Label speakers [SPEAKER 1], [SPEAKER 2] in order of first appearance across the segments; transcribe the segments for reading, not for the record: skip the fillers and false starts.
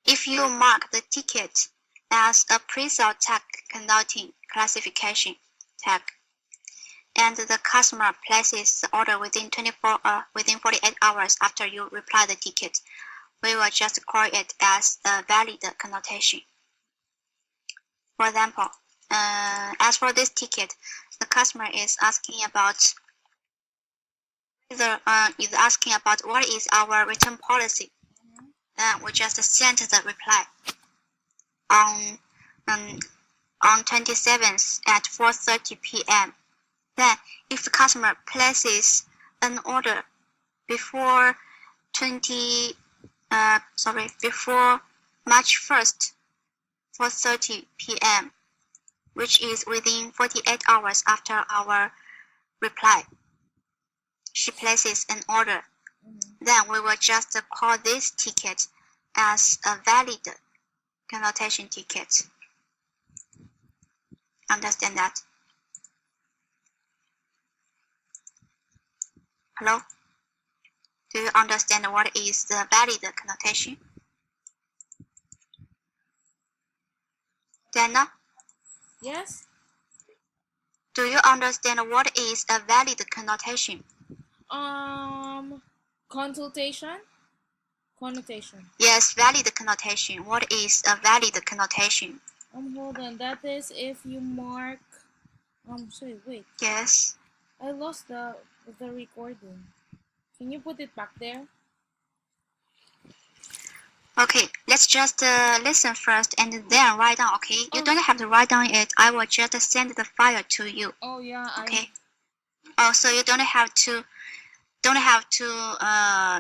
[SPEAKER 1] If you mark the ticket as a pre-sale tag conducting classification tag, and the customer places the order within 48 hours after you reply the ticket, we will just call it as a valid connotation. For example, as for this ticket, the customer is asking about what is our return policy. Then we just send the reply on 27th at 4:30 p.m. Then, if the customer places an order before March 1st, 4:30 p.m., which is within 48 hours after our reply, she places an order. Then we will just call this ticket as a valid connotation ticket. Understand that? Hello? Do you understand what is the valid connotation? Dana?
[SPEAKER 2] Yes.
[SPEAKER 1] Do you understand what is a valid connotation?
[SPEAKER 2] Connotation.
[SPEAKER 1] Yes, valid connotation. What is a valid connotation?
[SPEAKER 2] Hold on. That is if you mark. Sorry. Wait.
[SPEAKER 1] Yes.
[SPEAKER 2] I lost the recording. Can you put it back there?
[SPEAKER 1] Okay, let's just listen first and then write down. Okay, you don't have to write down it. I will just send the file to you.
[SPEAKER 2] Oh yeah.
[SPEAKER 1] Okay. Oh, so you don't have to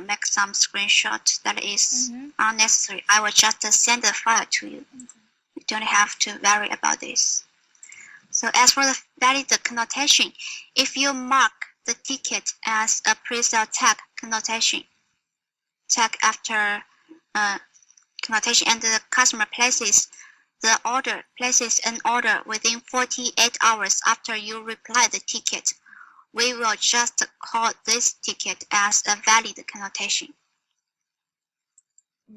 [SPEAKER 1] make some screenshot. That is unnecessary. I will just send the file to you. You don't have to worry about this. So as for the valid connotation, if you mark the ticket as a pre-sale tag connotation, tag after connotation, and the customer places an order within 48 hours after you reply the ticket, we will just call this ticket as a valid connotation.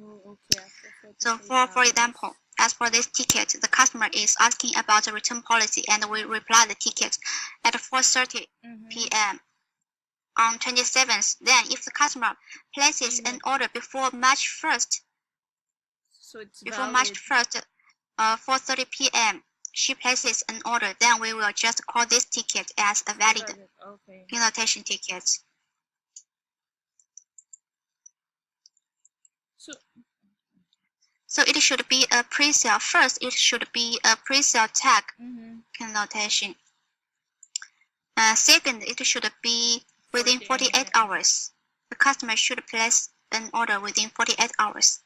[SPEAKER 2] Okay.
[SPEAKER 1] So for example, as for this ticket, the customer is asking about the return policy, and we reply the ticket at 4:30 p.m. on 27th. Then, if the customer places an order before March 1st, March 1st, 4:30 p.m., she places an order. Then we will just call this ticket as a valid connotation ticket. So it should be a pre-sale. First, it should be a pre-sale tag connotation. Second, it should be within 48 hours. The customer should place an order within 48 hours.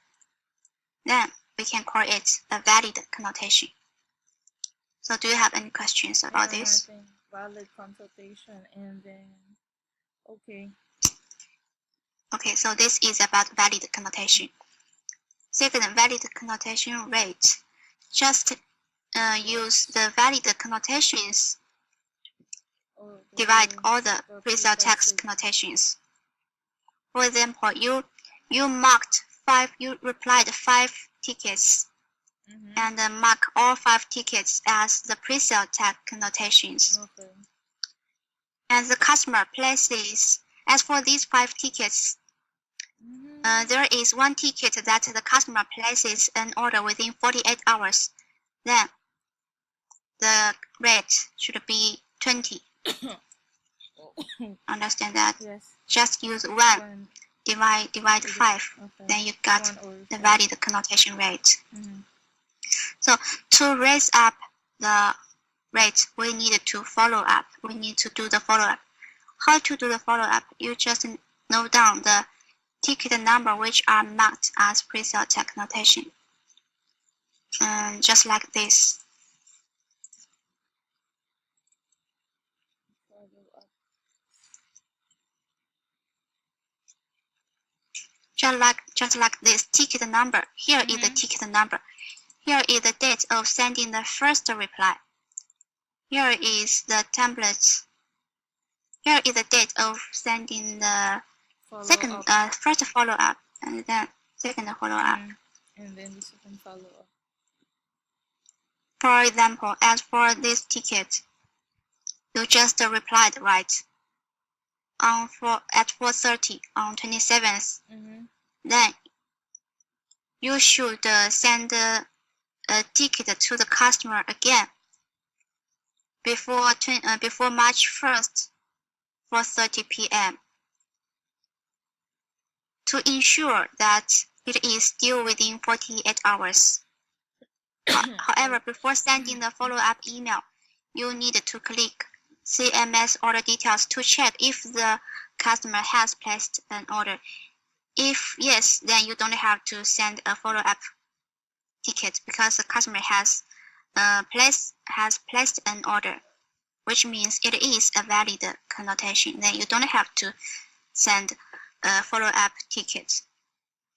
[SPEAKER 1] Then we can call it a valid connotation. So do you have any questions about this?
[SPEAKER 2] Valid consultation, and then okay.
[SPEAKER 1] Okay, so this is about valid connotation. Second, valid connotation rate. Just use the valid connotations, divide all the pre-sale text connotations. For example, you replied 5 tickets, and mark all 5 tickets as the pre-sale tag connotations. And the customer places, as for these 5 tickets, there is 1 ticket that the customer places an order within 48 hours. Then the rate should be 20. Understand that?
[SPEAKER 2] Yes.
[SPEAKER 1] Just use 1 divide 5. Then you got the valid connotation rate. So to raise up the rate, we need to follow up. We need to do the follow up. How to do the follow up? You just note down the ticket number which are marked as pre-sale tag connotation. Just like this. Just like this ticket number. Here is the ticket number. Here is the date of sending the first reply. Here is the template. Here is the date of sending the first follow-up, and then second follow-up.
[SPEAKER 2] And then the second follow-up.
[SPEAKER 1] For example, as for this ticket, you just replied right at 4:30 on 27th. Then you should send a ticket to the customer again before March 1st, 4:30 p.m. to ensure that it is still within 48 hours. However, before sending the follow-up email, you need to click CMS order details to check if the customer has placed an order. If yes, then you don't have to send a follow-up ticket because the customer has placed an order, which means it is a valid connotation. Then you don't have to send a follow-up ticket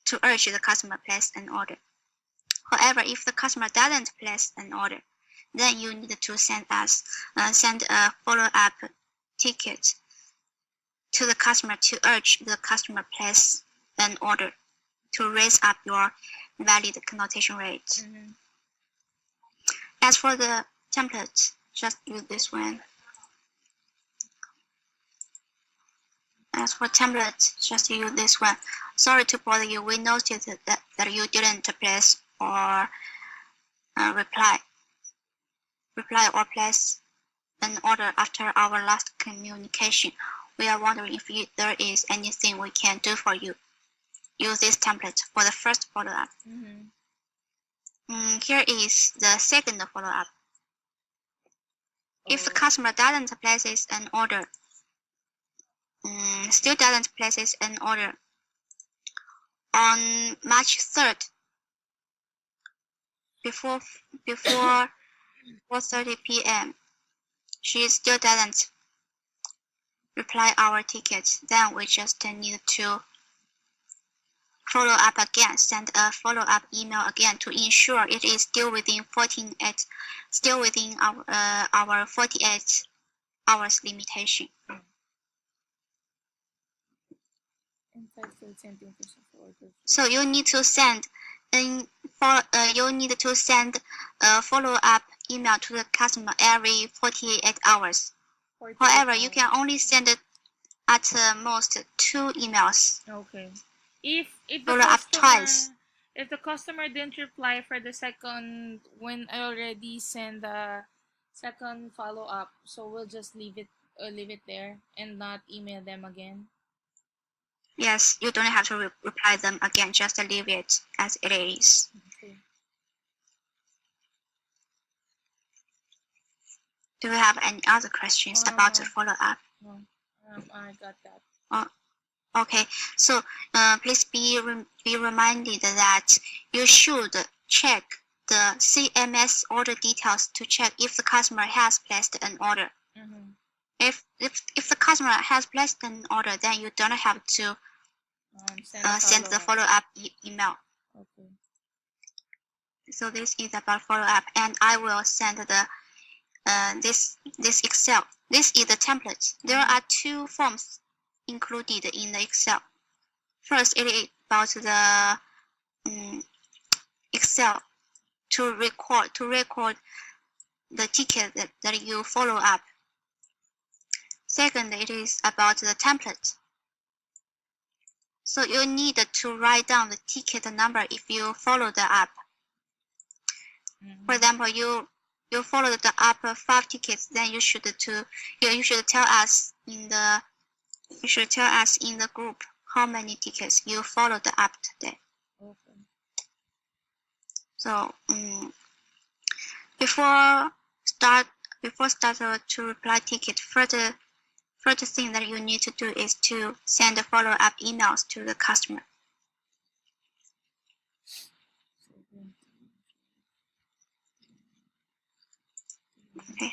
[SPEAKER 1] to urge the customer place an order. However, if the customer doesn't place an order, then you need to send a follow-up ticket to the customer to urge the customer place an order to raise up your valid connotation rate. As for the template, just use this one. As for template, just use this one. Sorry to bother you. We noticed that you didn't place or reply or place an order after our last communication. We are wondering if there is anything we can do for you. Use this template for the first follow-up. Here is the second follow-up. If the customer doesn't places an order, on March 3rd, before 4:30 p.m., she still doesn't reply our ticket, then we just need to follow up again, send a follow-up email again to ensure it is still within our 48 hours limitation. So you need to send a follow-up email to the customer every 48 hours. However, you can only send it at most 2 emails.
[SPEAKER 2] Okay. If the customer didn't reply for the second, when I already send the second follow-up, so we'll just leave it there and not email them again.
[SPEAKER 1] Yes, you don't have to reply them again. Just leave it as it is.
[SPEAKER 2] Okay.
[SPEAKER 1] Do you have any other questions about the follow-up?
[SPEAKER 2] No, I got that.
[SPEAKER 1] Okay, so please be reminded that you should check the CMS order details to check if the customer has placed an order. If the customer has placed an order, then you don't have to send the follow-up email.
[SPEAKER 2] Okay.
[SPEAKER 1] So this is about follow-up, and I will send the this Excel. This is the template. There are 2 forms included in the Excel. First, it is about the Excel to record the ticket that you follow up. Second, it is about the template. So you need to write down the ticket number if you follow the app. For example, you followed the app 5 tickets, then you should tell us in the group how many tickets you followed the app today.
[SPEAKER 2] Okay.
[SPEAKER 1] So before start to reply ticket, further thing that you need to do is to send follow-up emails to the customer. Okay.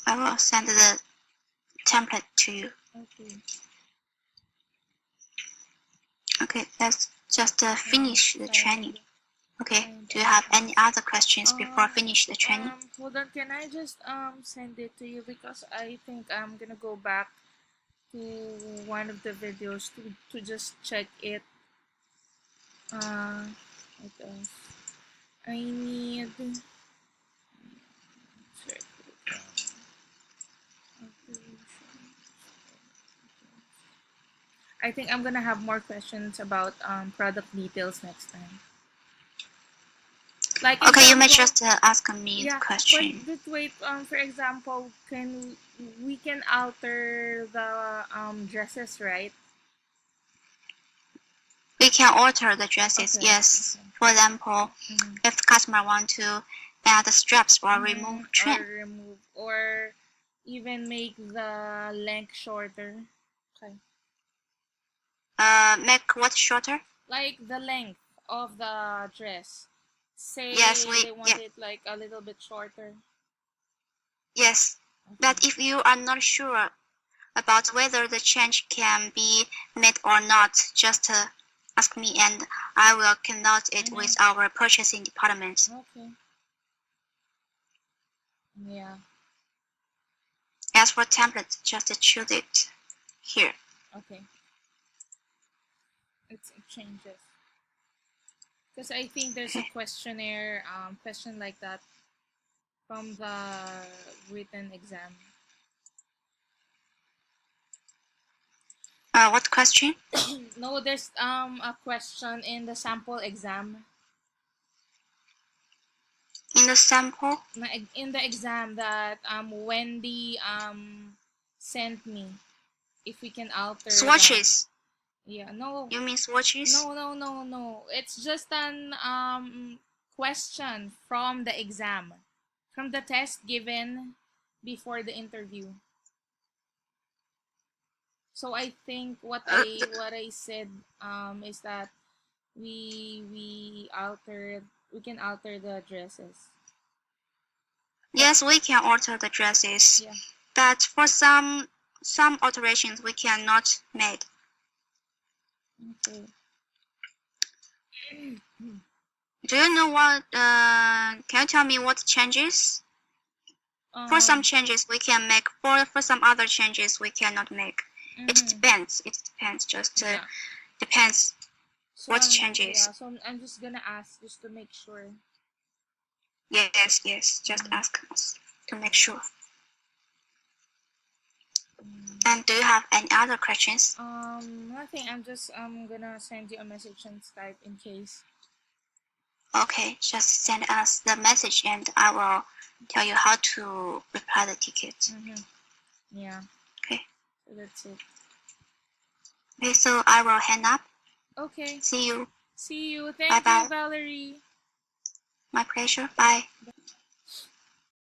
[SPEAKER 1] I will send the template to you.
[SPEAKER 2] Okay.
[SPEAKER 1] Okay, let's just finish the training. Okay, do you have any other questions before finish the training?
[SPEAKER 2] Hold on, can I just send it to you, because I think I'm gonna go back to one of the videos to just check it. What else? I need. Check it out. I think I'm gonna have more questions about product details next time. Like
[SPEAKER 1] Okay, you may
[SPEAKER 2] example,
[SPEAKER 1] just ask me the
[SPEAKER 2] yeah.
[SPEAKER 1] question.
[SPEAKER 2] But wait. For example, we can alter the dresses, right?
[SPEAKER 1] We can alter the dresses,
[SPEAKER 2] Okay.
[SPEAKER 1] yes.
[SPEAKER 2] Okay.
[SPEAKER 1] For example,
[SPEAKER 2] Mm-hmm.
[SPEAKER 1] if the customer want to add the straps or remove
[SPEAKER 2] Or
[SPEAKER 1] trim,
[SPEAKER 2] remove, or even make the length shorter. Okay.
[SPEAKER 1] make what shorter?
[SPEAKER 2] Like the length of the dress.
[SPEAKER 1] Yes,
[SPEAKER 2] Say they want it like a little bit shorter.
[SPEAKER 1] yes.
[SPEAKER 2] Okay.
[SPEAKER 1] But if you are not sure about whether the change can be made or not, just ask me and I will conduct it with our purchasing department.
[SPEAKER 2] Okay. Yeah.
[SPEAKER 1] As for template, just choose it here.
[SPEAKER 2] Okay. It changes. Because I think there's a questionnaire, question like that from the written exam.
[SPEAKER 1] What question?
[SPEAKER 2] No, there's a question in the sample exam.
[SPEAKER 1] In the sample?
[SPEAKER 2] In the exam that Wendy sent me, if we can alter
[SPEAKER 1] Swatches.
[SPEAKER 2] Yeah, no.
[SPEAKER 1] You mean swatches?
[SPEAKER 2] No. It's just an question from the exam, from the test given before the interview. So I think what I said is that we can alter the dresses.
[SPEAKER 1] Yes, we can alter the dresses.
[SPEAKER 2] Yeah.
[SPEAKER 1] But for some alterations we cannot make.
[SPEAKER 2] Okay.
[SPEAKER 1] Do you know what? Can you tell me what changes? For some changes we can make. For some other changes we cannot make. It depends. It depends. Just depends.
[SPEAKER 2] So
[SPEAKER 1] what changes?
[SPEAKER 2] Yeah. So I'm just gonna ask just to make sure.
[SPEAKER 1] Yes. Just ask us to make sure. And do you have any other questions?
[SPEAKER 2] Nothing. I'm gonna send you a message on Skype in case.
[SPEAKER 1] Okay, just send us the message and I will tell you how to reply the ticket.
[SPEAKER 2] Yeah.
[SPEAKER 1] Okay.
[SPEAKER 2] So that's it.
[SPEAKER 1] Okay, so I will hang up.
[SPEAKER 2] Okay.
[SPEAKER 1] See you.
[SPEAKER 2] See you. Thank you, Valerie.
[SPEAKER 1] My pleasure. Bye.